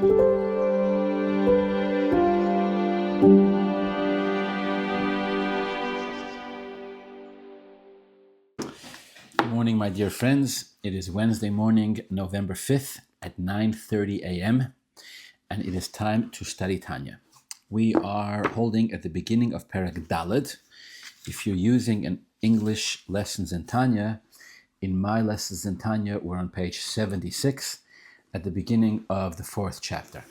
Good morning, my dear friends. It is Wednesday morning, November 5th at 9:30 a.m. and it is time to study Tanya. We are holding at the beginning of Perek Daled. If you're using an English lessons in Tanya, in my lessons in Tanya, we're on page 76 at the beginning of the fourth chapter.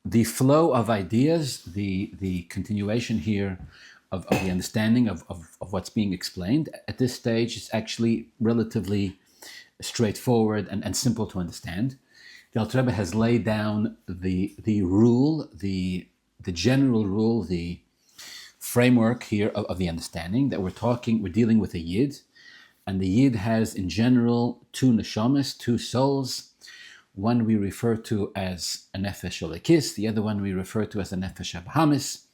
The flow of ideas, the continuation here of the understanding of what's being explained at this stage is actually relatively straightforward and simple to understand. The Alter Rebbe has laid down the rule, the general rule, the framework here of the understanding that we're dealing with a Yid, and the Yid has in general two neshamas, two souls. One we refer to as a nefesh elokis, the other one we refer to as a nefesh abahamis.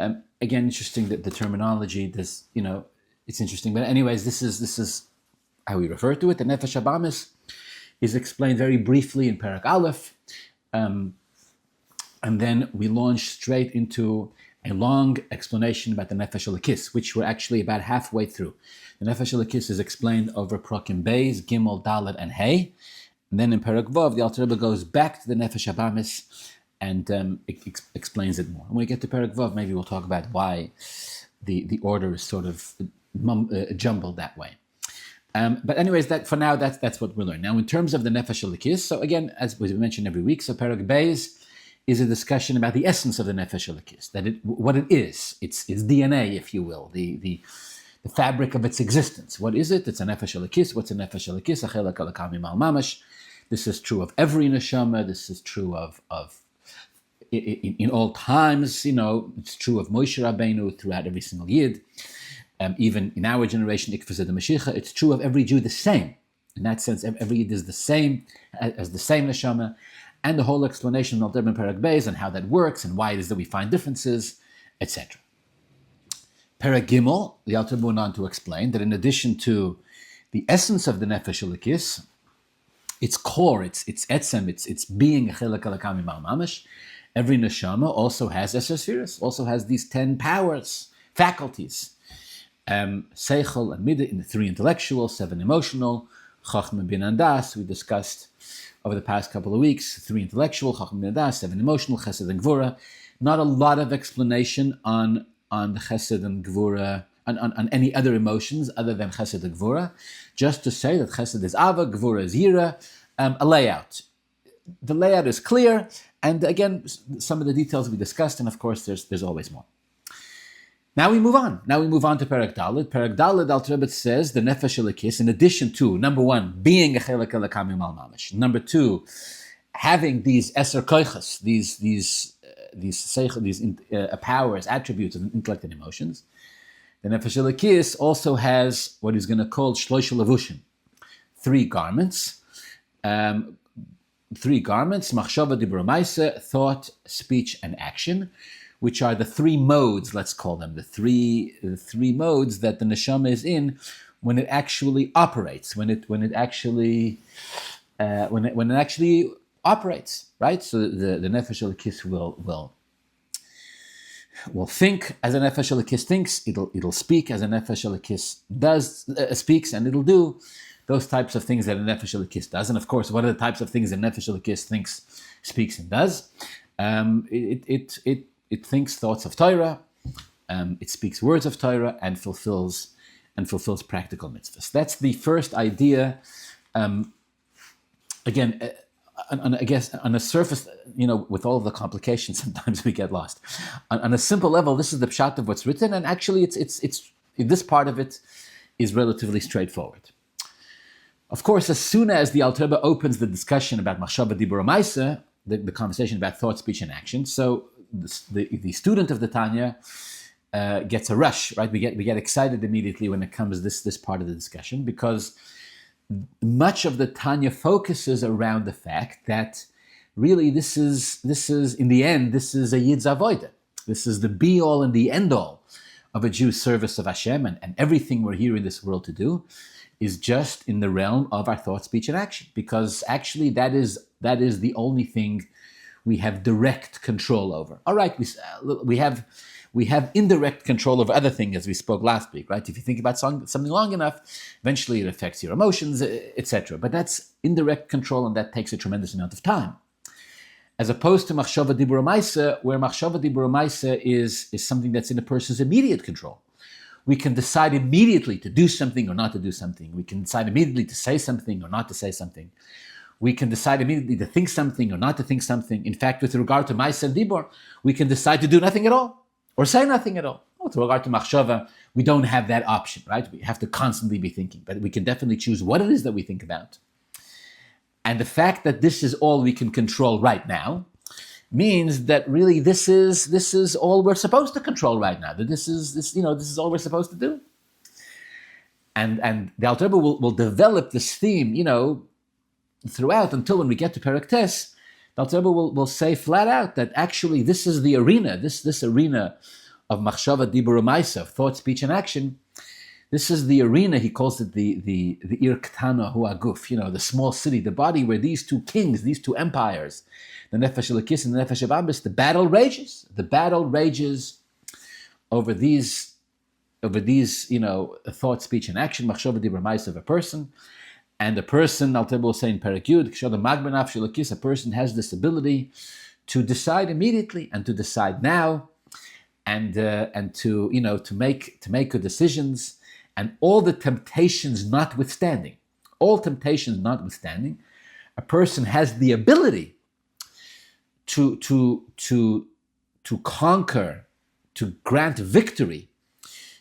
Again, interesting that the terminology, it's interesting. But anyways, this is how we refer to it. The nefesh abahamis is explained very briefly in Perek Aleph, and then we launch straight into a long explanation about the nefesh elokis, which we're actually about halfway through. The nefesh elokis is explained over Prokim Beis, Gimel, Dalet, and Hey. And then in Perek Vav, the Alter Rebbe goes back to the nefesh abahamis and explains it more. When we get to Perek Vav, maybe we'll talk about why the order is sort of jumbled that way. But anyways, for now, that's what we'll learn. Now, in terms of the nefesh elokis, so again, as we mention every week, so Perek Beis is a discussion about the essence of the nefesh elokis, what it is, its DNA, if you will, the fabric of its existence. What is it? It's a nefesh elokis. What's a nefesh elokis? A chelak elokah mimal mamash. This is true of every neshama. This is true of in all times. It's true of Moshe Rabbeinu throughout every single Yid. Even in our generation, Ikvazeh the Mashiach, it's true of every Jew the same. In that sense, every Yid is the same as the same neshama. And the whole explanation of Alter Rebbe Perek Beis and how that works and why it is that we find differences, etc. Perek Gimel, the Alter Rebbe went on to explain that in addition to the essence of the nefesh elokis, its core, its etzem, its being, chelak elokah mimal mamash, every neshama also has eser sfiros, also has these 10 powers, faculties. Seichel and midah in the 3 intellectual, 7 emotional, chachma bin and das, we discussed over the past couple of weeks, 3 intellectual, chachma bin and das, 7 emotional, chesed and gvura. Not a lot of explanation on the chesed and gvura, on any other emotions other than chesed and gvura, just to say that chesed is ava, gvura is yira, a layout. The layout is clear, and again, some of the details we discussed, and of course, there's always more. Now we move on. To Perek Daled. Perek Daled, Alter Rebbe says, the nefesh elokis, in addition to, number 1, being a chelak elokah mimal mamash. Number 2, having these eser koiches, these powers, attributes of intellect and emotions. The nefesh elokis also has what he's going to call shloisha levushim, 3 garments. 3 garments, machshava, dibur, ma'aseh, thought, speech, and action, which are the 3 modes, let's call them, the three modes that the neshama is in when it actually operates, when it actually operates, right? So the nefesh elokis will think as a nefesh elokis thinks. It'll speak as a nefesh elokis speaks, and it'll do those types of things that a nefesh elokis does. And of course, what are the types of things that nefesh elokis thinks, speaks, and does? It thinks thoughts of Torah, it speaks words of Torah, and fulfills practical mitzvahs. That's the first idea. Again, I guess on a surface, with all of the complications, sometimes we get lost. On a simple level, this is the pshat of what's written, and actually, it's this part of it is relatively straightforward. Of course, as soon as the Alter Rebbe opens the discussion about machshava, dibur, ma'aseh, the conversation about thought, speech, and action, so the student of the Tanya gets a rush, right? We get excited immediately when it comes this part of the discussion, because much of the Tanya focuses around the fact that really this is in the end, this is a Yid's avodah. This is the be all and the end all of a Jew's service of Hashem, and everything we're here in this world to do is just in the realm of our thought, speech, and action, because actually that is the only thing we have direct control over. All right, we have indirect control over other things, as we spoke last week, right? If you think about something long enough, eventually it affects your emotions, etc. But that's indirect control, and that takes a tremendous amount of time. As opposed to machshava dibur u'maisa, where machshava dibur u'maisa is something that's in a person's immediate control. We can decide immediately to do something or not to do something. We can decide immediately to say something or not to say something. We can decide immediately to think something or not to think something. In fact, with regard to maisa and dibur, we can decide to do nothing at all or say nothing at all. With regard to machshava, we don't have that option, right? We have to constantly be thinking, but we can definitely choose what it is that we think about. And the fact that this is all we can control right now means that really this is all we're supposed to control right now. That this is all we're supposed to do. And the Alter Rebbe will develop this theme, throughout until when we get to Perek Tes, the Alter Rebbe will say flat out that actually this is the arena, this arena of machshava dibur u'maisa, of thought, speech, and action. This is the arena, he calls it the ir ktana hu aguf, the small city, the body where these two kings, these two empires, the nefesh elokis and the nefesh habambis, the battle rages. The battle rages over these, thought, speech, and action, machshava dibur u'maisa of a person. And the person, Alter Rebbe will say in Perek Yud, a person has this ability to decide immediately and to decide now, and to make good decisions. And all temptations notwithstanding, a person has the ability to conquer, to grant victory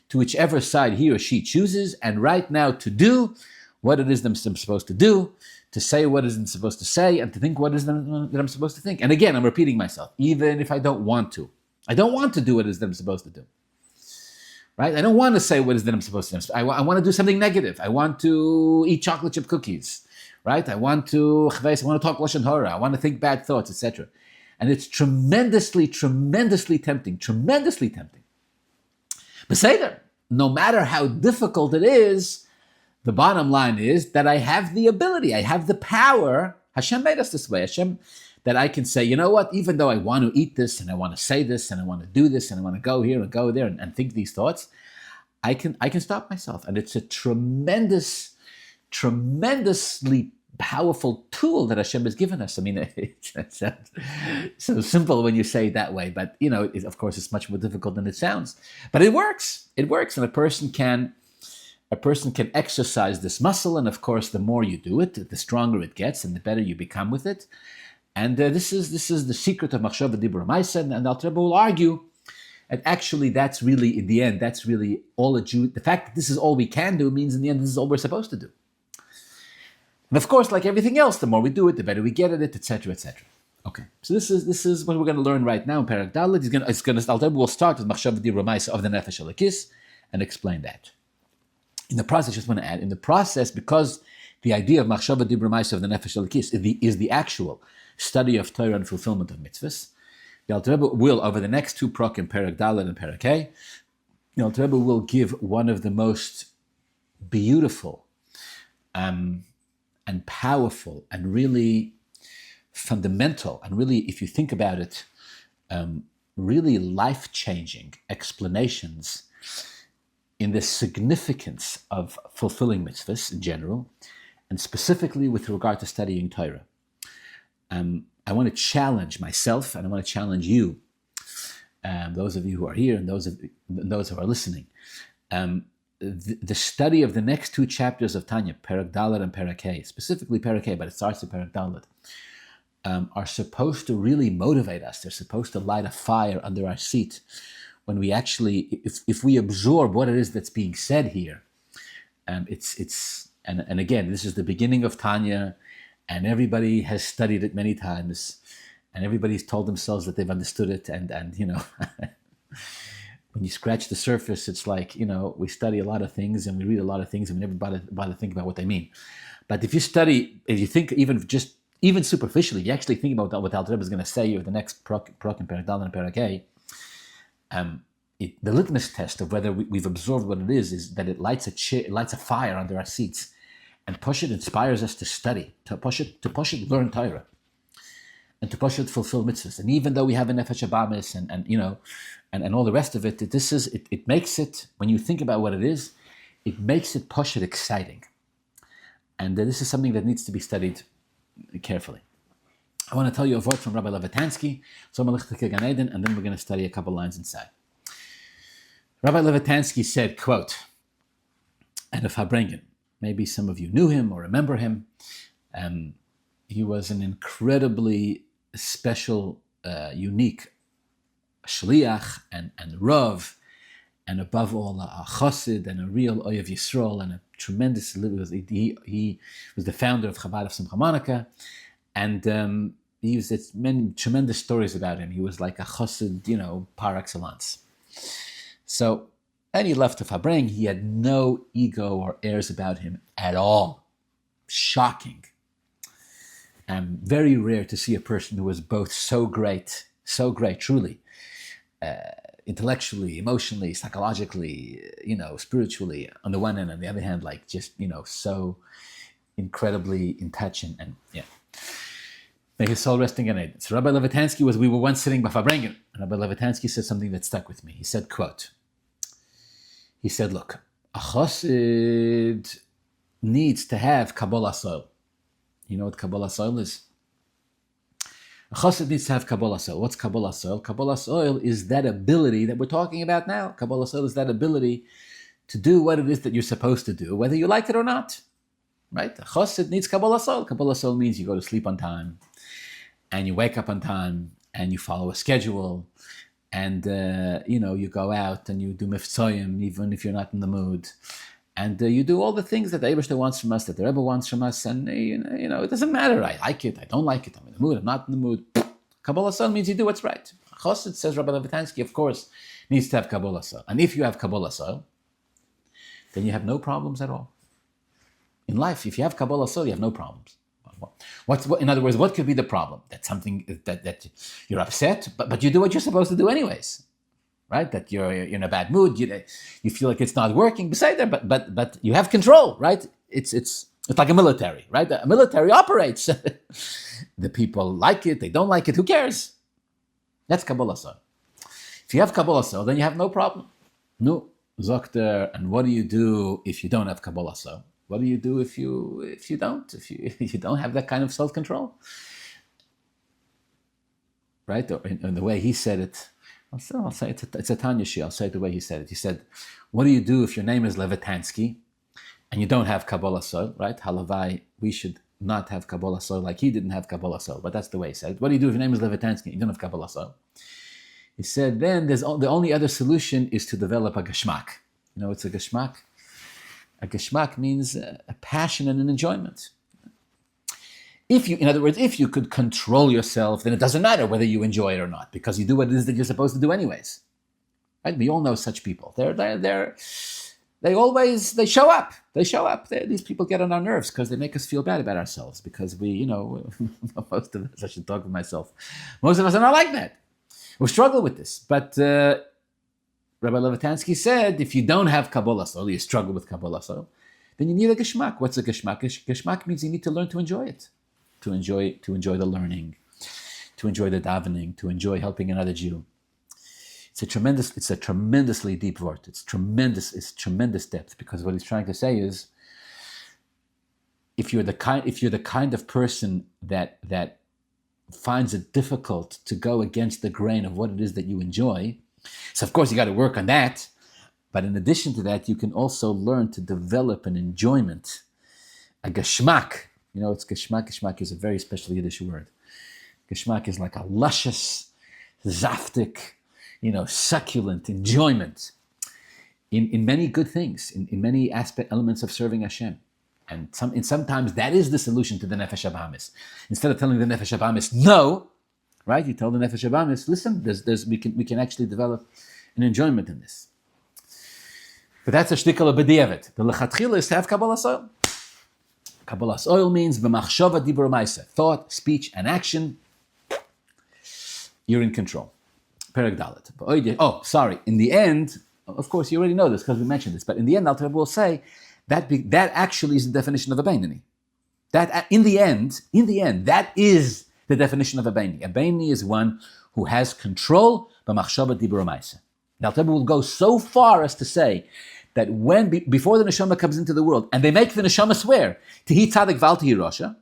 to whichever side he or she chooses, and right now to do what it is that I'm supposed to do, to say what it is I'm supposed to say, and to think what it is that I'm supposed to think. And again, I'm repeating myself, even if I don't want to. I don't want to do what it is that I'm supposed to do. Right? I don't want to say what it is that I'm supposed to do. I want to do something negative. I want to eat chocolate chip cookies. Right? I want to talk Lashon Hara. I want to think bad thoughts, etc. And it's tremendously tempting. But say that, no matter how difficult it is, the bottom line is that I have the ability, I have the power. Hashem made us this way. Hashem, that I can say, you know what, even though I want to eat this and I want to say this and I want to do this and I want to go here and go there and think these thoughts, I can stop myself. And it's a tremendously powerful tool that Hashem has given us. I mean, it's so simple when you say it that way, but of course it's much more difficult than it sounds. But it works. It works, and a person can exercise this muscle, and of course, the more you do it, the stronger it gets, and the better you become with it. And this is the secret of machshava dibur u'maisa, and Alter Rebbe will argue, and actually, that's really in the end, that's really all a Jew. The fact that this is all we can do means in the end, this is all we're supposed to do. And of course, like everything else, the more we do it, the better we get at it, etc., etc. Okay, so this is what we're going to learn right now in Perek Dalet. Alter Rebbe will start with machshava dibur u'maisa of the nefesh elokis and explain that. In the process, I just want to add, because the idea of machshava dibur u'maisa of the nefesh elokis is the actual study of Torah and fulfillment of mitzvahs, the Alter Rebbe will, over the next two prokim, Perek Dalet and Perek Hey, the Alter Rebbe will give one of the most beautiful and powerful and really fundamental and really, if you think about it, really life-changing explanations in the significance of fulfilling mitzvahs in general, and specifically with regard to studying Torah. I want to challenge myself, and I want to challenge you, those of you who are here and those who are listening. The study of the next two chapters of Tanya, Perek Dalet and Perek Hey, specifically Perek Hey, but it starts with Perek Dalet, are supposed to really motivate us. They're supposed to light a fire under our seat when we actually, if we absorb what it is that's being said here. And again, this is the beginning of Tanya, and everybody has studied it many times, and everybody's told themselves that they've understood it, and when you scratch the surface, it's like, we study a lot of things and we read a lot of things and we never bother to think about what they mean. But if you think even superficially, if you actually think about what Alter Rebbe is going to say over the next Perek and Perek Dalet and Perek Hey, the litmus test of whether we've absorbed what it is that it lights a fire under our seats, and push it inspires us to study, to push it learn Torah, and to push it fulfill mitzvahs. And even though we have a nefesh habamis and all the rest of it, it makes it, when you think about what it is, it makes it push it exciting. And this is something that needs to be studied carefully. I want to tell you a word from Rabbi Levitansky, and then we're going to study a couple lines inside. Rabbi Levitansky said, quote, and of Habrengen, maybe some of you knew him or remember him. He was an incredibly special, unique shliach and rav, and above all a chassid and a real oyev Yisrael, and a tremendous. He was the founder of Chabad of Simcha Monica, and he used many tremendous stories about him. He was like a chassid, par excellence. So, and he left to Fabring. He had no ego or airs about him at all. Shocking. Very rare to see a person who was both so great, truly, intellectually, emotionally, psychologically, spiritually, on the one hand, on the other hand, like just, so incredibly in touch and yeah. May his soul resting in it. So Rabbi Levitansky we were once sitting by Fabrengen, and Rabbi Levitansky said something that stuck with me. He said, quote, look, a chassid needs to have Kabbalah soil. You know what Kabbalah soil is? A chassid needs to have Kabbalah soil. What's Kabbalah soil? Kabbalah soil is that ability that we're talking about now. Kabbalah soil is that ability to do what it is that you're supposed to do, whether you like it or not. Right? A chassid needs Kabbalah soil. Kabbalah soil means you go to sleep on time, and you wake up on time, and you follow a schedule, and you go out and you do miftzayim even if you're not in the mood, and you do all the things that the Eibishter wants from us, that the Rebbe wants from us, and it doesn't matter. I like it, I don't like it, I'm in the mood, I'm not in the mood. Kabbalah soil means you do what's right. Chassid, says Rabbi Levitansky, of course, needs to have Kabbalah soil, and if you have Kabbalah soil, then you have no problems at all. In life, if you have Kabbalah soil, you have no problems. In other words, what could be the problem? That's something that you're upset, but you do what you're supposed to do anyways, right? That you're in a bad mood, you feel like it's not working. Beside that, but you have control, right? It's like a military, right? A military operates. The people like it, they don't like it. Who cares? That's Kabbalah soil. If you have Kabbalah soil, then you have no problem. No, Zokter. And what do you do if you don't have Kabbalah soil? What do you do if you don't have that kind of self-control? Right? Or in the way he said it, I'll say it's a Tanya Shi. I'll say it the way he said it. He said, what do you do if your name is Levitansky and you don't have Kabbalah soil, right? Halavai, we should not have Kabbalah soil like he didn't have Kabbalah soil, but that's the way he said it. What do you do if your name is Levitansky and you don't have Kabbalah soil? He said, then the only other solution is to develop a geshmak. It's a geshmak. A geshmak means a passion and an enjoyment. In other words, if you could control yourself, then it doesn't matter whether you enjoy it or not, because you do what it is that you're supposed to do anyways. Right? We all know such people. They show up. These people get on our nerves because they make us feel bad about ourselves, because most of us, I should talk for myself, most of us are not like that. We struggle with this. But Rabbi Levitansky said, if you don't have Kabbalah soil, you struggle with Kabbalah soil, then you need a geshmak. What's a geshmak? Geshmak means you need to learn to enjoy it, to enjoy the learning, to enjoy the davening, to enjoy helping another Jew. It's a tremendously deep word. It's tremendous depth, because what he's trying to say is, if you're the kind of person that finds it difficult to go against the grain of what it is that you enjoy, so of course you got to work on that. But in addition to that, you can also learn to develop an enjoyment, a geshmak. It's geshmak. Geshmak is a very special Yiddish word. Geshmak is like a luscious, zaftig, succulent enjoyment in many good things, in many elements of serving Hashem. And sometimes that is the solution to the nefesh habamis. Instead of telling the nefesh habamis no, right? You tell the nefesh habamis, listen, we can actually develop an enjoyment in this. But that's a shtickle of b'diavad. The lechatchila is to have Kabbalah soil. Kabbalah soil means b'machshava dibur ma'aseh, thought, speech, and action. You're in control. Perek Dalet. Oh, sorry. In the end, of course, you already know this because we mentioned this, but in the end, Alter Rebbe will say that that actually is the definition of a Beinoni. That in the end, that is the definition of a Beinoni. A Beinoni is one who has control b'machshava dibur u'maaseh. The Alter Rebbe will go so far as to say that before the neshama comes into the world, and they make the neshama swear, Tihi tzadik val tihi rosha,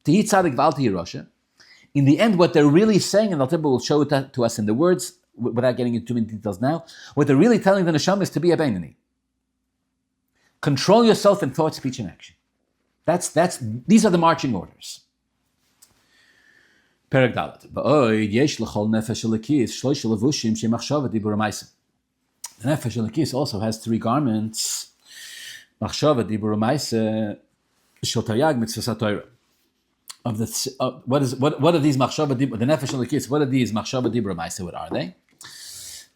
Tihi tzadik val tihi rosha. In the end, what they're really saying, and the Alter Rebbe will show it to us in the words, without getting into too many details now, what they're really telling the neshama is to be a Beinoni. Control yourself in thought, speech, and action. These are the marching orders. Perek Dalet. The nefesh elokis also has three garments. Machshava dibur u'maaseh shel taryag mitzvos haTorah. What are these machshava dibur? The nefesh elokis. What are these machshava dibur u'maaseh? What are they?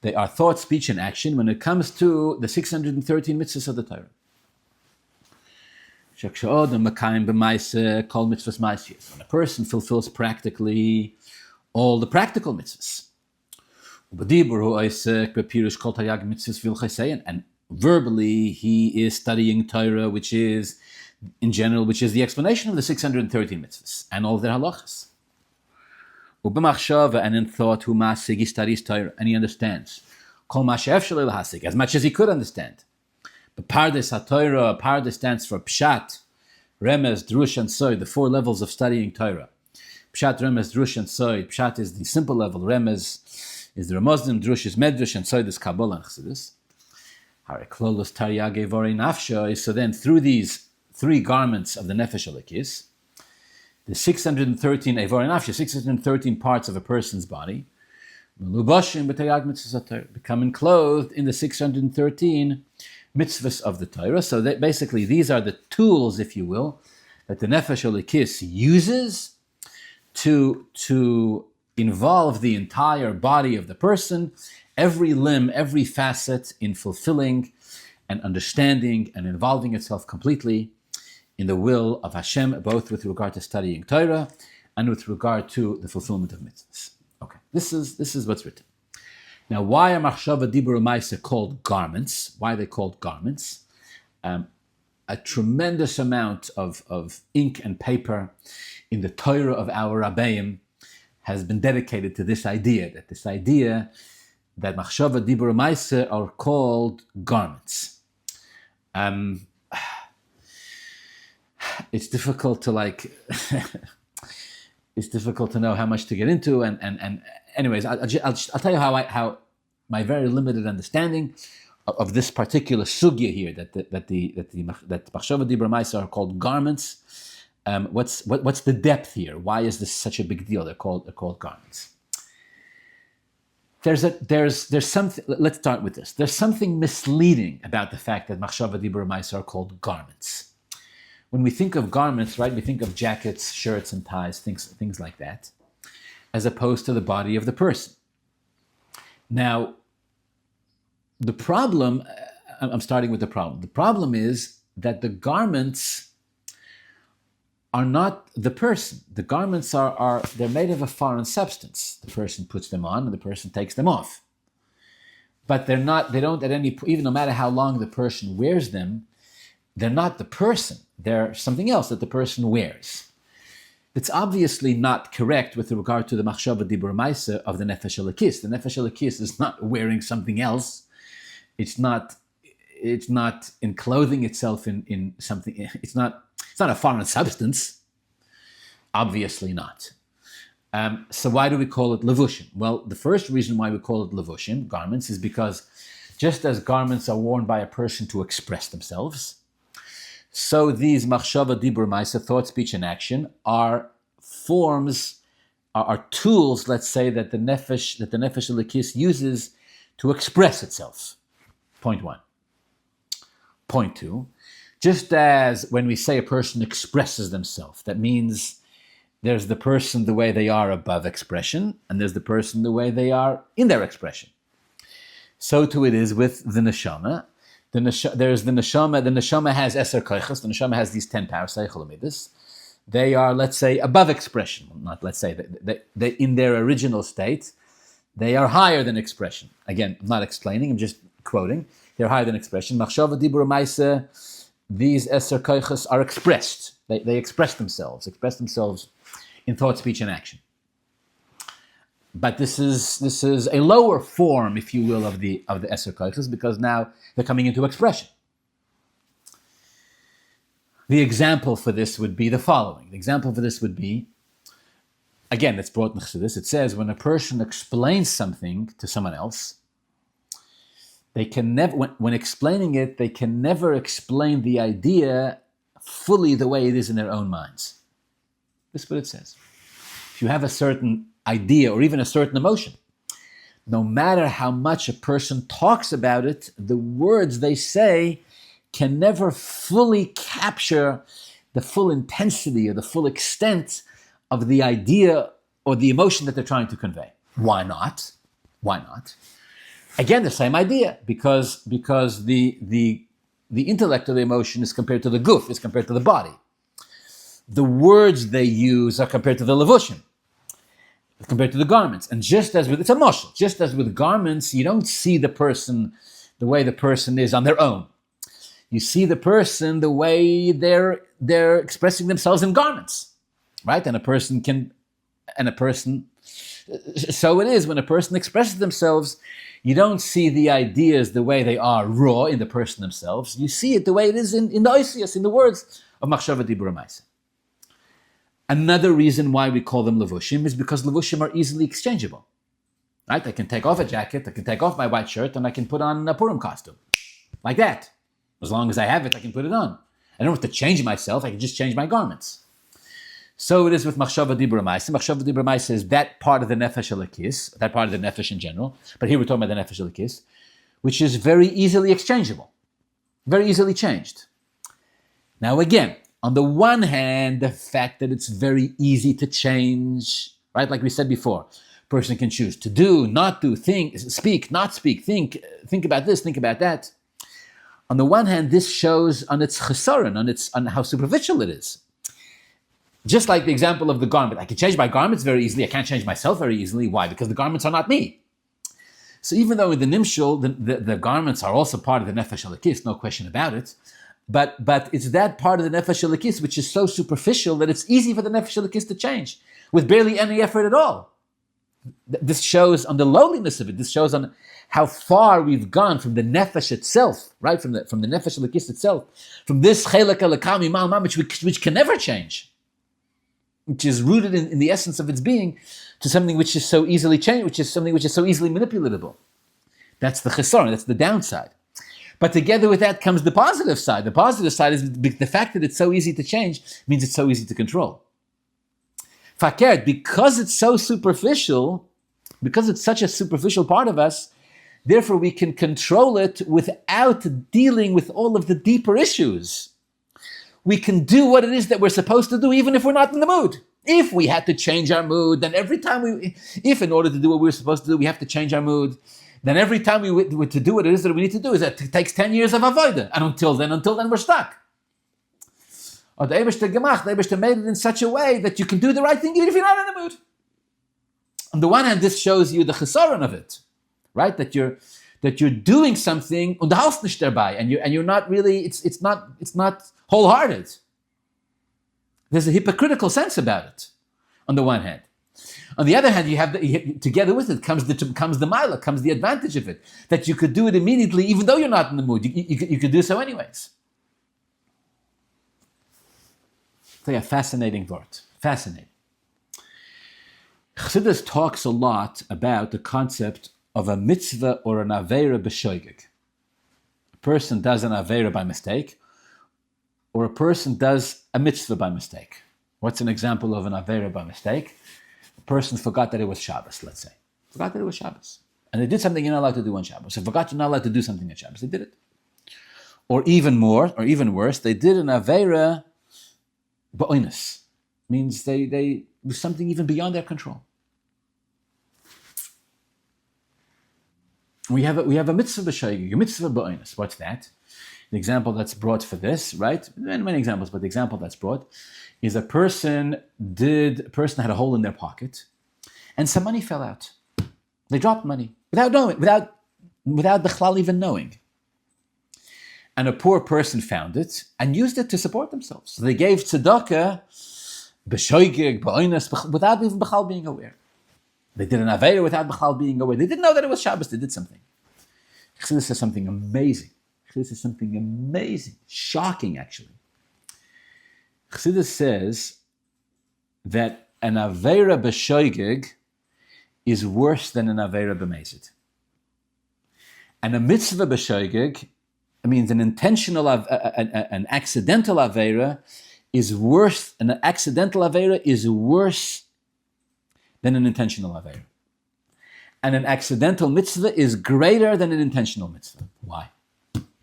They are thought, speech, and action when it comes to the 613 mitzvahs of the Torah. When a person fulfills practically all the practical mitzvahs. And verbally, he is studying Torah, which is the explanation of the 613 mitzvahs and all their halachas. And in thought, he studies Torah and he understands as much as he could understand. But Pardes HaTorah, Pardes stands for Pshat, Remez, Drush, and Soid, the four levels of studying Torah. Pshat, Remez, Drush, and Soid. Pshat is the simple level, Remez is the Ramazdim, Drush is Medrash, and Soid is Kabbalah and Chassidus. Hareklolos Taryage Vorei Nafsho. So then, through these three garments of the Nefesh Elokis, the 613 Evorei Nafsho, 613 parts of a person's body, becoming clothed in the 613 mitzvahs of the Torah. So that basically these are the tools, if you will, that the Nefesh Elokis uses to involve the entire body of the person, every limb, every facet, in fulfilling and understanding and involving itself completely in the will of Hashem, both with regard to studying Torah and with regard to the fulfillment of mitzvahs. Okay, this is what's written. Now, why are machshava dibur u'maaseh called garments? Why are they called garments? A tremendous amount of ink and paper in the Torah of our Rabbeim has been dedicated to this idea that machshava dibur u'maaseh are called garments. It's difficult to it's difficult to know how much to get into, and anyways, I'll tell you how my very limited understanding of this particular sugya here that machshava dibur u'maaseh are called garments. What's the depth here? Why is this such a big deal? They're called garments. There's something. Let's start with this. There's something misleading about the fact that machshava dibur u'maaseh are called garments. When we think of garments, right, we think of jackets, shirts, and ties, things like that, as opposed to the body of the person. Now, the problem, I'm starting with the problem. The problem is that the garments are not the person. The garments they're made of a foreign substance. The person puts them on and the person takes them off. But they don't at any, even no matter how long the person wears them, they're not the person. They're something else that the person wears. It's obviously not correct with regard to the machshava dibur u'maaseh of the nefesh elokis. The nefesh elokis is not wearing something else. It's not enclothing itself in something. It's not a foreign substance. Obviously not. So why do we call it levushim? Well, the first reason why we call it levushim, garments, is because just as garments are worn by a person to express themselves, so these machshava dibur u'maaseh, thought, speech, and action, are forms, are tools, let's say, that the nefesh elokis uses to express itself. Point one. Point two, just as when we say a person expresses themselves, that means there's the person the way they are above expression, and there's the person the way they are in their expression. So too it is with the neshama. There's the neshama. The neshama has eser koiches. The neshama has these 10 powers. They are, let's say, above expression. Not let's say they in their original state, They are higher than expression. Again, I'm not explaining, I'm just quoting. They're higher than expression. Machshava, dibur, maisa, these eser koiches are expressed. They express themselves in thought, speech, and action. But this is a lower form, if you will, of the eser koiches, because now they're coming into expression. The example for this would be the following. The example for this would be, again, it's brought in Chassidus. It says when a person explains something to someone else, they can never, when explaining it, they can never explain the idea fully the way it is in their own minds. This is what it says. If you have a certain idea or even a certain emotion, no matter how much a person talks about it, the words they say can never fully capture the full intensity or the full extent of the idea or the emotion that they're trying to convey. Why not? Why not? Again, the same idea, because the intellect of the emotion is compared to the guf, is compared to the body. The words they use are compared to the levushim, compared to the garments. And just as with, it's a moshel, just as with garments, you don't see the person the way the person is on their own. You see the person the way they're expressing themselves in garments, right? So it is when a person expresses themselves, you don't see the ideas the way they are raw in the person themselves. You see it the way it is in the oisius, in the words of machshava dibur maisa. Another reason why we call them levushim is because levushim are easily exchangeable, right? I can take off a jacket, I can take off my white shirt, and I can put on a Purim costume, like that. As long as I have it, I can put it on. I don't have to change myself, I can just change my garments. So it is with machshava dibur maisa. Machshava dibur maisa is that part of the nefesh elokis, that part of the nefesh in general, but here we're talking about the nefesh elokis, which is very easily exchangeable, very easily changed. Now again, on the one hand, the fact that it's very easy to change, right? Like we said before, a person can choose to do, not do, think, speak, not speak, think about this, think about that. On the one hand, this shows on its chesaron, on how superficial it is. Just like the example of the garment. I can change my garments very easily. I can't change myself very easily. Why? Because the garments are not me. So even though in the nimshul, the garments are also part of the nefesh elokis, no question about it, but it's that part of the nefesh elokis which is so superficial that it's easy for the nefesh elokis to change with barely any effort at all. This shows on the lowliness of it. This shows on how far we've gone from the nefesh itself, right? From the nefesh elokis itself, from this chelek elokami ma'al which can never change, which is rooted in the essence of its being, to something which is so easily changed, which is something which is so easily manipulatable. That's the chesaron, that's the downside. But together with that comes the positive side. The positive side is the fact that it's so easy to change means it's so easy to control. Fakert, because it's so superficial, because it's such a superficial part of us, therefore we can control it without dealing with all of the deeper issues. We can do what it is that we're supposed to do even if we're not in the mood. If we had to change our mood, then every time if in order to do what we're supposed to do, we have to change our mood, then every time we were to do what it is that we need to do, it takes 10 years of avodah. And until then we're stuck. Or the Eibishter made it in such a way that you can do the right thing even if you're not in the mood. On the one hand, this shows you the chesaron of it, right? That you're doing something und hast nicht dabei, and you're not really. It's not wholehearted. There's a hypocritical sense about it. On the one hand, on the other hand, together with it comes the mila, comes the advantage of it that you could do it immediately, even though you're not in the mood. You could do so anyways. So yeah, fascinating word. Fascinating. Chassidus talks a lot about the concept of a mitzvah or an aveira b'shoigeg. A person does an aveira by mistake, or a person does a mitzvah by mistake. What's an example of an aveira by mistake? A person forgot that it was Shabbos, let's say. Forgot that it was Shabbos. And they did something you're not allowed to do on Shabbos. So forgot you're not allowed to do something on Shabbos. They did it. Or even more, or even worse, they did an aveira ba'oinus. Means they was something even beyond their control. We have a mitzvah b'shoigeg, a mitzvah ba'oinus. What's that? The example that's brought for this, right? Many examples, but the example that's brought is a person had a hole in their pocket and some money fell out. They dropped money without knowing, without the chlal even knowing. And a poor person found it and used it to support themselves. So they gave tzedakah, b'shoigig, b'oinus, without even b'chal being aware. They did an aveira without b'chal being aware. They didn't know that it was Shabbos. They did something. Chassidus says something amazing. Chassidus says something amazing, shocking actually. Chassidus says that an aveira b'shoigig is worse than an aveira b'mezid. And a mitzvah b'shoigig means an intentional, an accidental aveira is worse. An accidental aveira is worse than an intentional aveira. And an accidental mitzvah is greater than an intentional mitzvah. Why?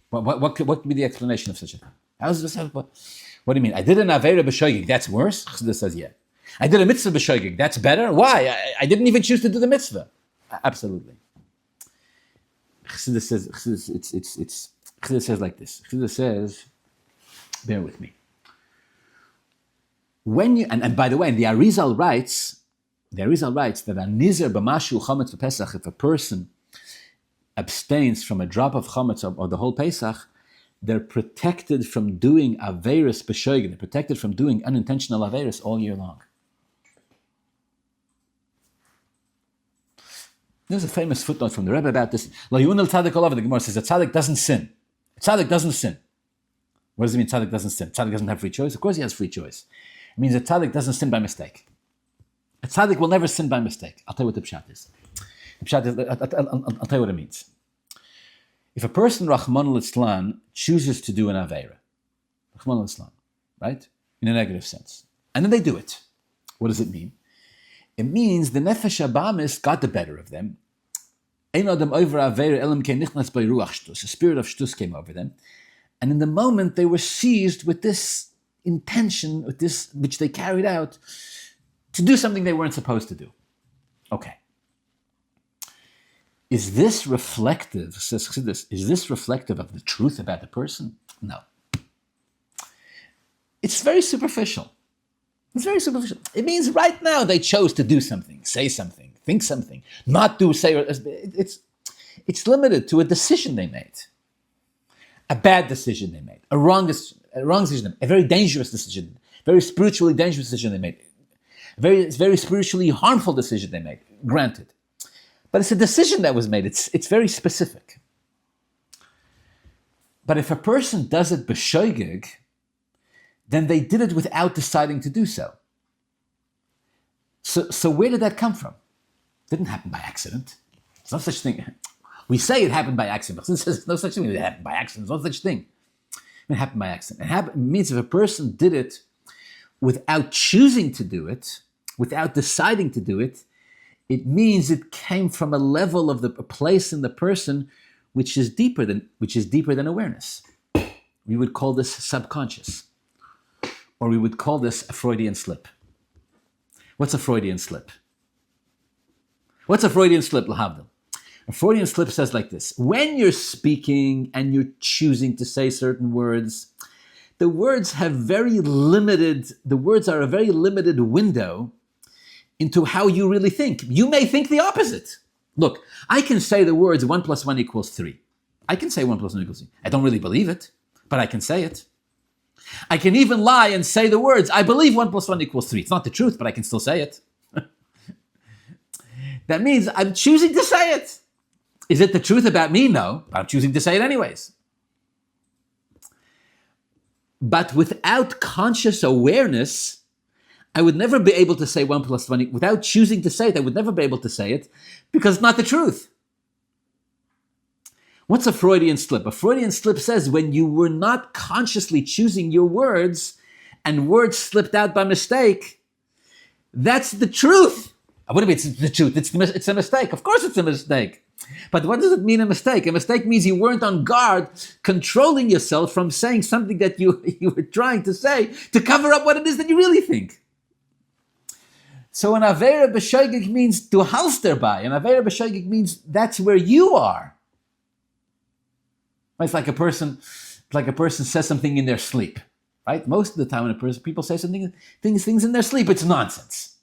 What could be the explanation of such a thing? How is this? What do you mean? I did an aveira b'shoigig, that's worse? Chassidus says, yeah. I did a mitzvah b'shoigig, that's better? Why? I didn't even choose to do the mitzvah. Absolutely. Chassidus says, Chassidus says like this. Chassidus says, bear with me. When you, and by the way, the Arizal writes that a nizer b'mashu chametz b'Pesach, if a person abstains from a drop of chametz or the whole Pesach, they're protected from doing averis b'shoigig. They're protected from doing unintentional averis all year long. There's a famous footnote from the Rebbe about this. La yunel tzaddik olav. The Gemara says that tzaddik doesn't sin. Tzaddik doesn't sin. What does it mean tzaddik doesn't sin? Tzaddik doesn't have free choice? Of course he has free choice. It means that tzaddik doesn't sin by mistake. A tzaddik will never sin by mistake. I'll tell you what the pshat is. The pshat is, I'll tell you what it means. If a person, Rahman al-Islam, chooses to do an aveira, Rahman al-Islam, right? In a negative sense. And then they do it. What does it mean? It means the nefesh abamis got the better of them. A spirit of shtus came over them. And in the moment they were seized with this intention, with this which they carried out, to do something they weren't supposed to do. Okay. Is this reflective, says Chassidus, is this reflective of the truth about the person? No. It's very superficial. It's very superficial. It means right now they chose to do something, say something, think something, not do, say, or it's limited to a decision they made. A bad decision they made. A wrong decision, a very dangerous decision, very spiritually dangerous decision they made. A very spiritually harmful decision they made, granted. But it's a decision that was made. It's very specific. But if a person does it b'shoigig, then they did it without deciding to do so. So where did that come from? It didn't happen by accident. There's no such thing. We say it happened by accident. But there's no such thing. It happened by accident. There's no such thing. It happened by accident. It means if a person did it without choosing to do it, without deciding to do it, it means it came from a level of a place in the person which is deeper than awareness. We would call this subconscious. Or we would call this a Freudian slip. What's a Freudian slip? What's a Freudian slip, Lahavdil? A Freudian slip says like this. When you're speaking and you're choosing to say certain words, the words are a very limited window into how you really think. You may think the opposite. Look, I can say the words 1 + 1 = 3. I can say 1 + 1 = 3. I don't really believe it, but I can say it. I can even lie and say the words, I believe 1 + 1 = 3. It's not the truth, but I can still say it. That means I'm choosing to say it. Is it the truth about me? No, but I'm choosing to say it anyways. But without conscious awareness, I would never be able to say 1 + 1. Without choosing to say it, I would never be able to say it because it's not the truth. What's a Freudian slip? A Freudian slip says when you were not consciously choosing your words and words slipped out by mistake, that's the truth. What do you mean it's the truth? It's a mistake. Of course it's a mistake. But what does it mean a mistake? A mistake means you weren't on guard, controlling yourself from saying something that you were trying to say to cover up what it is that you really think. So an Aveira B'Shoigig means to halster by. An Aveira B'Shoigig means that's where you are. It's like a person says something in their sleep, right? Most of the time when people say something, things in their sleep, it's nonsense.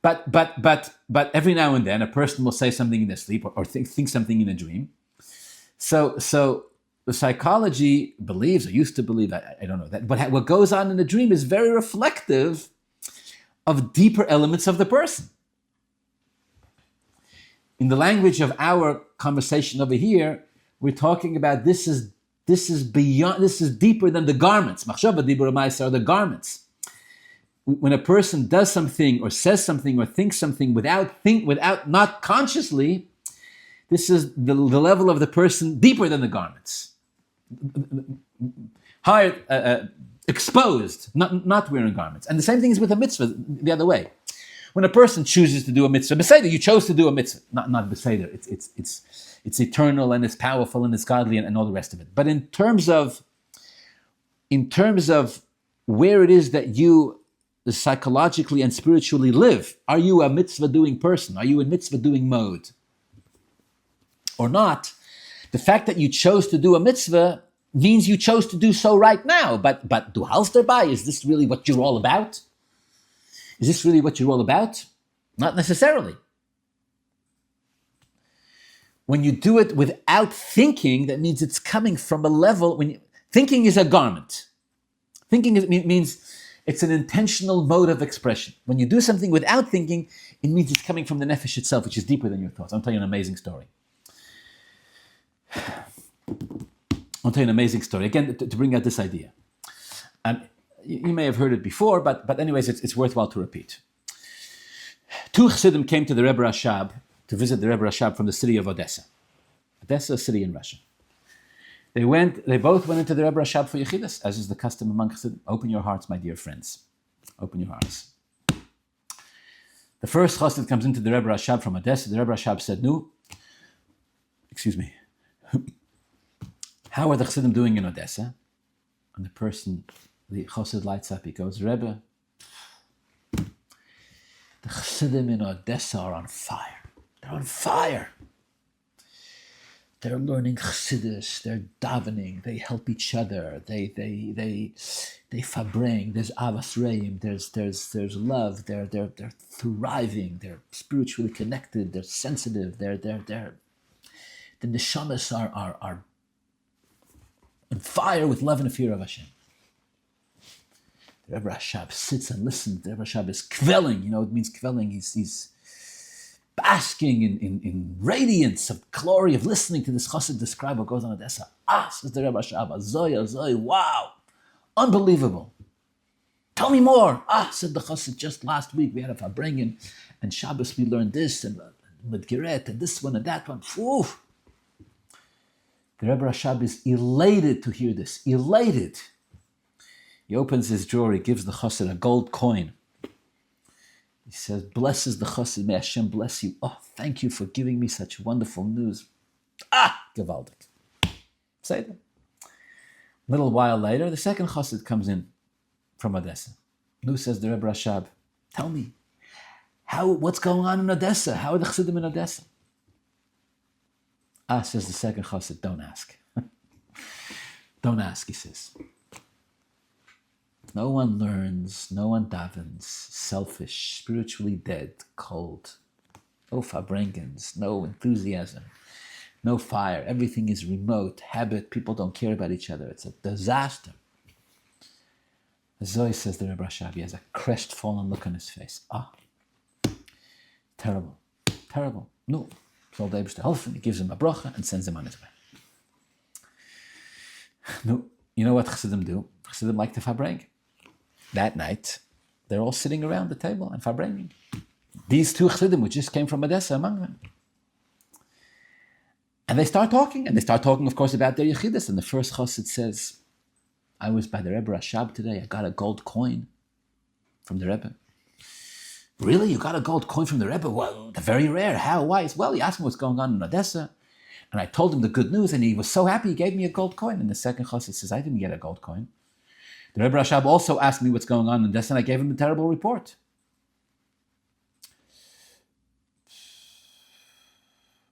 But every now and then a person will say something in their sleep or think something in a dream. So the psychology believes, or used to believe, I don't know, that what goes on in a dream is very reflective of deeper elements of the person. In the language of our conversation over here, we're talking about this is beyond, this is deeper than the garments. Machshava dibur ma'aser are the garments. When a person does something or says something or thinks something without not consciously, this is the level of the person deeper than the garments. Higher, exposed, not wearing garments. And the same thing is with a mitzvah, the other way. When a person chooses to do a mitzvah, beseder, you chose to do a mitzvah, not beseder. It's eternal and it's powerful and it's godly and all the rest of it. But in terms of where it is that you psychologically and spiritually live, are you a mitzvah doing person? Are you in mitzvah doing mode or not? The fact that you chose to do a mitzvah means you chose to do so right now. But du halst dabei, is this really what you're all about? Is this really what you're all about? Not necessarily. When you do it without thinking, that means it's coming from a level, thinking is a garment. Means it's an intentional mode of expression. When you do something without thinking, it means it's coming from the nefesh itself, which is deeper than your thoughts. I'll tell you an amazing story. Again, to bring out this idea. You may have heard it before, but anyways, it's worthwhile to repeat. Two Chassidim came to the Rebbe Rashab to visit the Rebbe Rashab from the city of Odessa. Odessa, a city in Russia. They both went into the Rebbe Rashab for Yechidus, as is the custom among Chassidim. Open your hearts, my dear friends. Open your hearts. The first Chassid comes into the Rebbe Rashab from Odessa. The Rebbe Rashab said, how are the Chassidim doing in Odessa? And the Chassid lights up. He goes, Rebbe, the Chassidim in Odessa are on fire. They're on fire. They're learning Chassidus. They're davening. They help each other. They fabring. There's avas reim. There's love. They're thriving. They're spiritually connected. They're sensitive. The neshamas are on fire with love and fear of Hashem. The Rebbe Rashab sits and listens. The Rebbe Rashab is kvelling. You know, it means kvelling. He's basking in radiance of glory of listening to this chassid describe what goes on at Odessa. Says the Rebbe Rashab, Azoi, wow, unbelievable. Tell me more. Said the chassid, just last week we had a fabrengen, and Shabbos we learned this, and Medgiret, and this one and that one. Oof. The Rebbe Rashab is elated to hear this, elated. He opens his drawer, he gives the chassid a gold coin. He says, blesses the chassid, may Hashem bless you. Thank you for giving me such wonderful news. Gewaldig. Say that. A little while later, the second chassid comes in from Odessa. Says the Rebbe Rashab, tell me, what's going on in Odessa? How are the chassidim in Odessa? Says the second chassid, don't ask. Don't ask, he says. No one learns, no one davens, selfish, spiritually dead, cold. No fabrengens, no enthusiasm, no fire. Everything is remote, habit. People don't care about each other. It's a disaster. Zoe, says the Rebbe Rashab, he has a crestfallen look on his face. Terrible, terrible. No, so the Eibishter helfen, he gives him a bracha and sends him on his way. No, you know what Chassidim do? Chassidim like to fabreng. That night, they're all sitting around the table and fabrenging. These two Chassidim, which just came from Odessa, among them. And they start talking, of course, about their Yechidus. And the first Chassid says, I was by the Rebbe Rashab today, I got a gold coin from the Rebbe. Really? You got a gold coin from the Rebbe? Well, they're very rare. How? Why? Well, he asked me what's going on in Odessa. And I told him the good news, and he was so happy he gave me a gold coin. And the second Chassid says, I didn't get a gold coin. The Rebbe Rashab also asked me what's going on in Odessa, and I gave him a terrible report.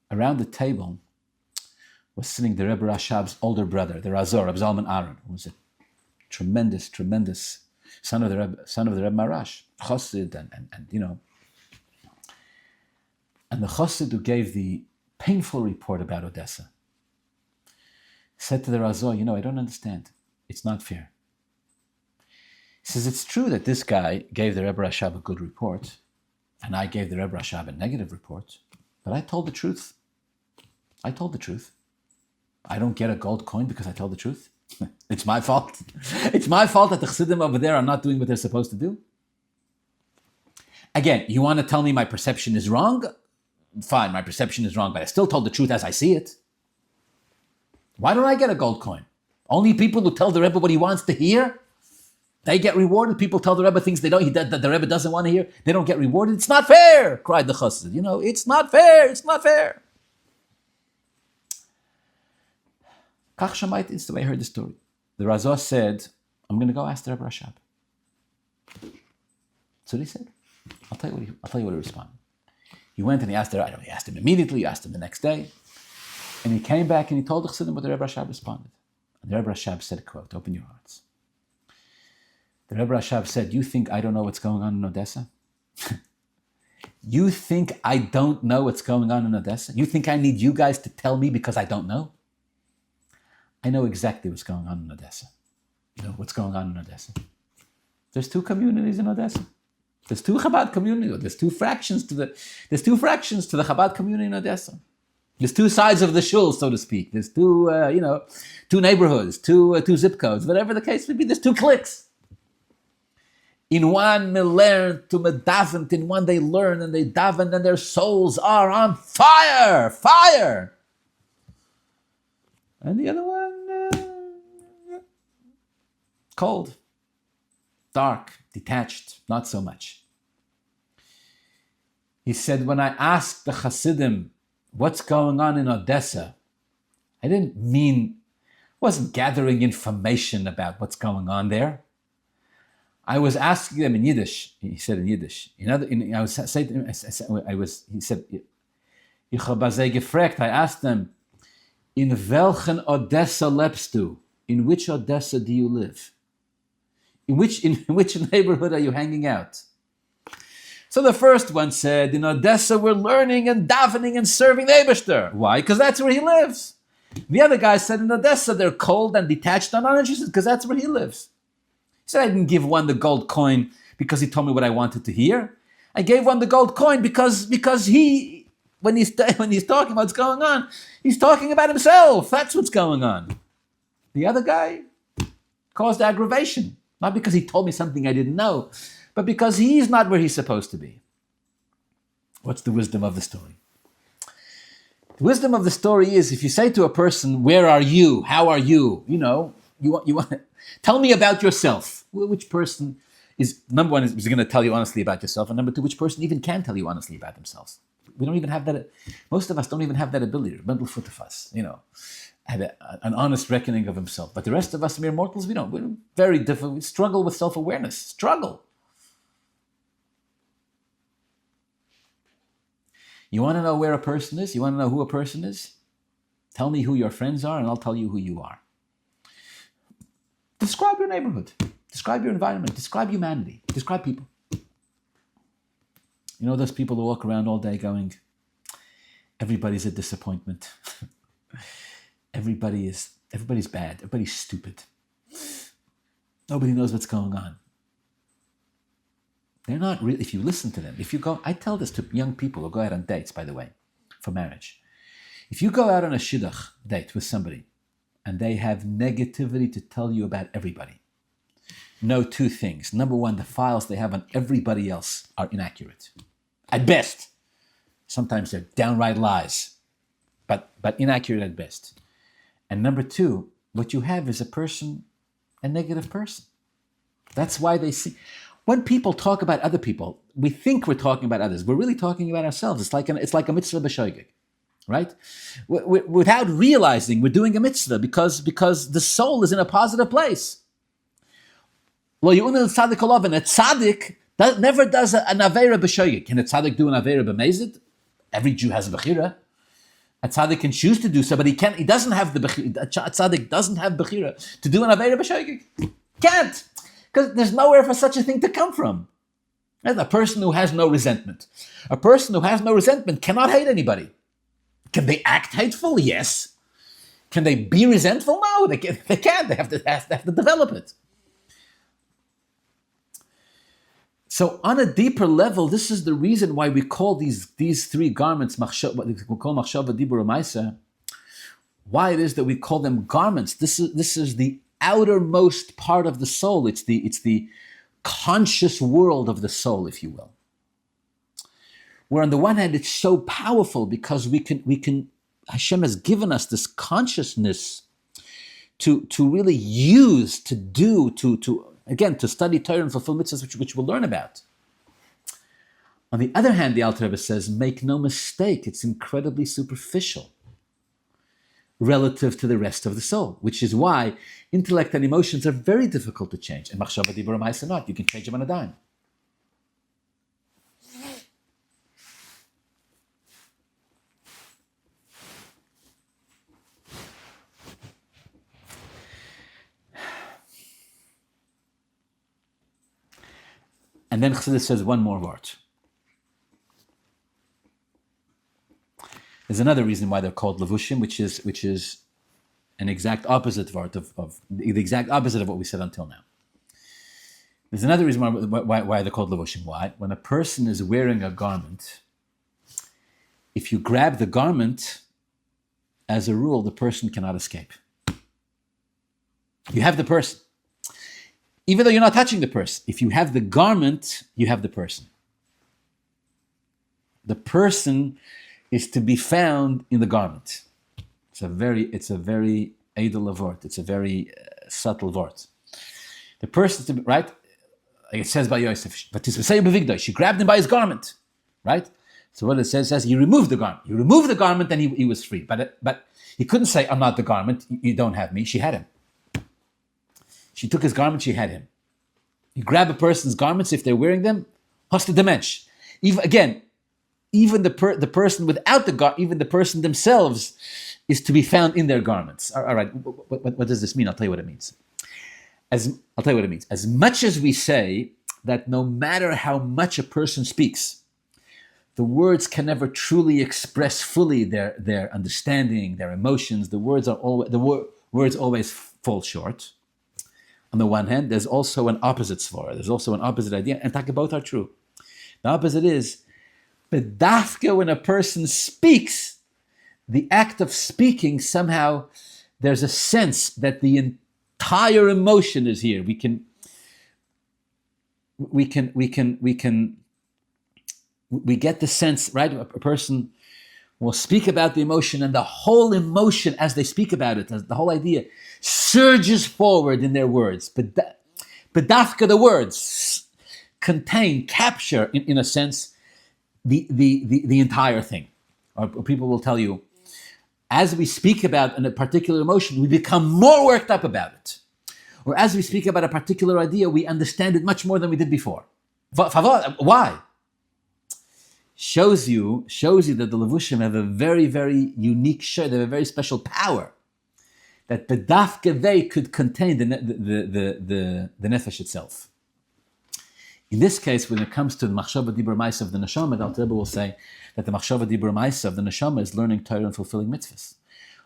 Around the table was sitting the Rebbe Rashab's older brother, the Razor, Reb Zalman Aaron, who was a tremendous son of the Rebbe Marash, Chassid, and And the chassid who gave the painful report about Odessa said to the Razor, I don't understand. It's not fair. He says, it's true that this guy gave the Rebbe Rashab a good report, and I gave the Rebbe Rashab a negative report, but I told the truth. I told the truth. I don't get a gold coin because I tell the truth. It's my fault. It's my fault that the chassidim over there are not doing what they're supposed to do. Again, you want to tell me my perception is wrong? Fine, my perception is wrong, but I still told the truth as I see it. Why don't I get a gold coin? Only people who tell the Rebbe what he wants to hear, they get rewarded. People tell the Rebbe things that the Rebbe doesn't want to hear, they don't get rewarded. It's not fair, cried the chassid. It's not fair, it's not fair. Kach Shamayt, it's the way I heard the story. The Razor said, I'm going to go ask the Rebbe Rashab. So he said, I'll tell you what he responded. He went and he asked he asked him immediately, he asked him the next day. And he came back and he told the chassidim what the Rebbe Rashab responded. And the Rebbe Rashab said, quote, open your hearts. The Rebbe Rashab said, you think I don't know what's going on in Odessa? You think I don't know what's going on in Odessa? You think I need you guys to tell me because I don't know? I know exactly what's going on in Odessa. You know what's going on in Odessa? There's two communities in Odessa. There's two Chabad communities. There's two fractions to the Chabad community in Odessa. There's two sides of the shul, so to speak. There's two neighborhoods, two zip codes, whatever the case may be. There's two cliques. In one they learn to medavent, in one they learn and they daven, and their souls are on fire. And the other one, cold, dark, detached, not so much. He said, when I asked the Hasidim what's going on in Odessa, I wasn't gathering information about what's going on there. I was asking them in Yiddish. He said in Yiddish. He said, Ich habe sie gefragt. I asked them, in welchen Odessa lebst du? In which Odessa do you live? In which neighborhood are you hanging out? So the first one said, in Odessa we're learning and davening and serving the Eibishter. Why? Because that's where he lives. The other guy said, in Odessa they're cold and detached and uninterested because that's where he lives. He said, I didn't give one the gold coin because he told me what I wanted to hear. I gave one the gold coin because he, when he's talking about what's going on, he's talking about himself. That's what's going on. The other guy caused aggravation, not because he told me something I didn't know, but because he's not where he's supposed to be. What's the wisdom of the story? The wisdom of the story is, if you say to a person, where are you? How are you? You want tell me about yourself. Which person is, number one, is going to tell you honestly about yourself, and number two, which person even can tell you honestly about themselves? We don't even have that. Most of us don't even have that ability. Had an honest reckoning of himself. But the rest of us, mere mortals, we don't. We're very difficult. We struggle with self-awareness. Struggle. You want to know where a person is? You want to know who a person is? Tell me who your friends are, and I'll tell you who you are. Describe your neighborhood. Describe your environment. Describe humanity. Describe people. You know those people who walk around all day going, everybody's a disappointment. Everybody's bad. Everybody's stupid. Nobody knows what's going on. They're not really, if you listen to them, I tell this to young people who go out on dates, by the way, for marriage. If you go out on a shidduch date with somebody and they have negativity to tell you about everybody, know two things. Number one, the files they have on everybody else are inaccurate. At best. Sometimes they're downright lies, but inaccurate at best. And number two, what you have is a negative person. That's why they see. When people talk about other people, we think we're talking about others. We're really talking about ourselves. It's like a mitzvah b'shoigeg, right? Without realizing we're doing a mitzvah because the soul is in a positive place. Lo yu'nil tzaddik olav, and a tzaddik never does an aveira b'shoigeg. Can a tzaddik do an aveira b'mezid? Every Jew has a bechira. A tzaddik can choose to do so, but he doesn't have the bechira. A tzaddik doesn't have bechira to do an aveira b'shoigeg. Can't. Because there's nowhere for such a thing to come from. And a person who has no resentment. A person who has no resentment cannot hate anybody. Can they act hateful? Yes. Can they be resentful? No, they can't. They have to develop it. So on a deeper level, this is the reason why we call these three garments, what we call machshava, dibur, ma'aseh. Why it is that we call them garments. This is the outermost part of the soul. It's the conscious world of the soul, if you will. Where on the one hand it's so powerful because we can Hashem has given us this consciousness to really use, to do, to study Torah and fulfill mitzvahs, which we'll learn about. On the other hand, the Alter Rebbe says, make no mistake, it's incredibly superficial relative to the rest of the soul, which is why intellect and emotions are very difficult to change. And machshava, dibur, ma'aseh not. You can change them on a dime. And then Chassidus says one more word. There's another reason why they're called levushim, which is an exact opposite word of the exact opposite of what we said until now. There's another reason why they're called levushim. Why? When a person is wearing a garment, if you grab the garment, as a rule, the person cannot escape. You have the person. Even though you're not touching the person, if you have the garment, you have the person. The person is to be found in the garment. It's a very edel word. It's a very subtle word. The person, to be, right? Like it says by Yosef, she grabbed him by his garment, right? So what it says he removed the garment. You remove the garment, and he was free. But he couldn't say, I'm not the garment. You don't have me. She had him. She took his garment, she had him. You grab a person's garments, if they're wearing them, hosta demench. Even the person without the garment, even the person themselves is to be found in their garments. All right, what does this mean? I'll tell you what it means. As much as we say that no matter how much a person speaks, the words can never truly express fully their understanding, their emotions. The words always fall short. On the one hand, there's also an opposite svara. There's also an opposite idea, and both are true. The opposite is, but dafka, when a person speaks, the act of speaking, somehow there's a sense that the entire emotion is here. We get the sense, right? A person will speak about the emotion, and the whole emotion, as they speak about it, the whole idea surges forward in their words. But dafka, the words capture, in a sense, the entire thing. Or people will tell you, as we speak about a particular emotion, we become more worked up about it. Or as we speak about a particular idea, we understand it much more than we did before. Why? Shows you that the levushim have a very, very unique share. They have a very special power. That the dafka, they could contain the nefesh itself. In this case, when it comes to the machshava dibur ma'aseh of the neshama, the Alter Rebbe will say that the machshava dibur ma'aseh of the neshama is learning Torah and fulfilling mitzvahs.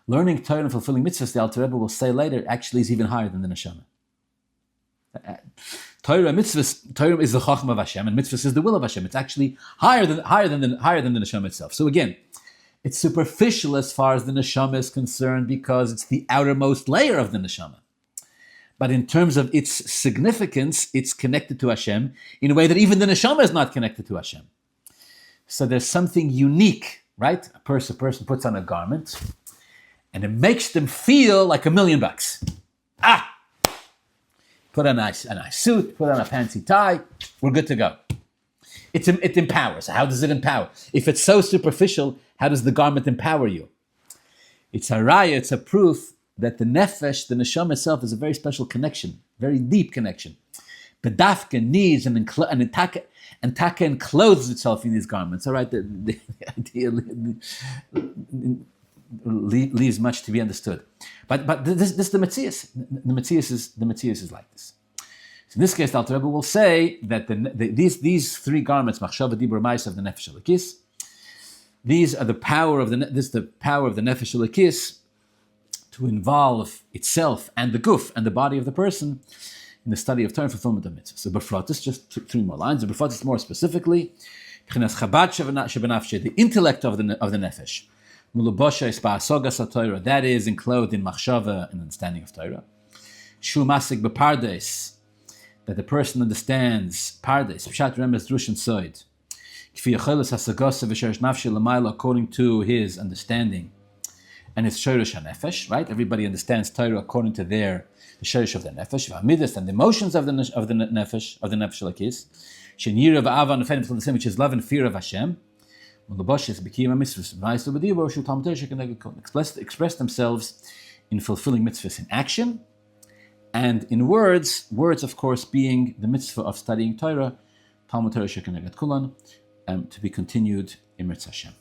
Learning Torah and fulfilling mitzvahs, the Alter Rebbe will say later, actually is even higher than the neshama. Torah is the chachma of Hashem, and mitzvahs is the will of Hashem. It's actually higher than the neshama itself. So again, it's superficial as far as the neshama is concerned because it's the outermost layer of the neshama. But in terms of its significance, it's connected to Hashem in a way that even the neshama is not connected to Hashem. So there's something unique, right? A person puts on a garment, and it makes them feel like $1 million. Put on a nice suit, put on a fancy tie, we're good to go. It empowers. How does it empower? If it's so superficial, how does the garment empower you? It's a raya, it's a proof that the nefesh, the neshama itself, is a very special connection, very deep connection. Bedafka needs and taka encloses itself in these garments. All right, the idea leaves much to be understood. But this the Metzias. The Metzias is like this. So in this case, the Alter Rebbe will say that these three garments, machshava, dibur, ma'is, of the nefesh elokis, these are the power of the nefesh elokis to involve itself and the guf and the body of the person in the study of Torah and fulfillment of mitzvah. So befrotis, just three more lines. The befrotis more specifically, the intellect of the nefesh, that is enclosed in machshava and understanding of Torah. Shu masik bepardes, that the person understands pardes, pshat remes drush and soid, according to his understanding and his shorish hanefesh. Right? Everybody understands Torah according to the shorish of the nefesh, v'hamidus, and the emotions of the nefesh lakis, shenira v'ava nefenim to the same, which is love and fear of Hashem. Express themselves in fulfilling mitzvahs in action and in words. Words, of course, being the mitzvah of studying Torah, Talmud Torah shekeneged kulan, to be continued in Mirz Hashem.